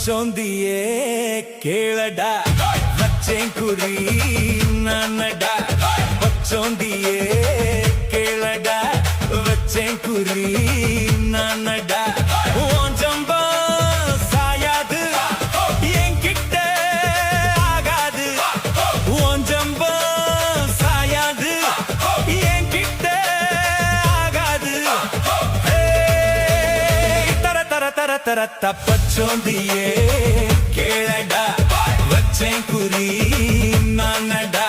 பச்சோந்தியே கேளடா வச்சேன் குறி நானடா பச்சோந்தியே கேளடா வச்சேன் குறி நானடா ஓஞ்சம்பா சாயாது என்கிட்ட ஆகாது ஓஞ்சம்பா சாயாது என்கிட்ட ஆகாது தர தர தர தர தப்பச்சோந்தியே கேளடா வச்சேன் குறி நானடா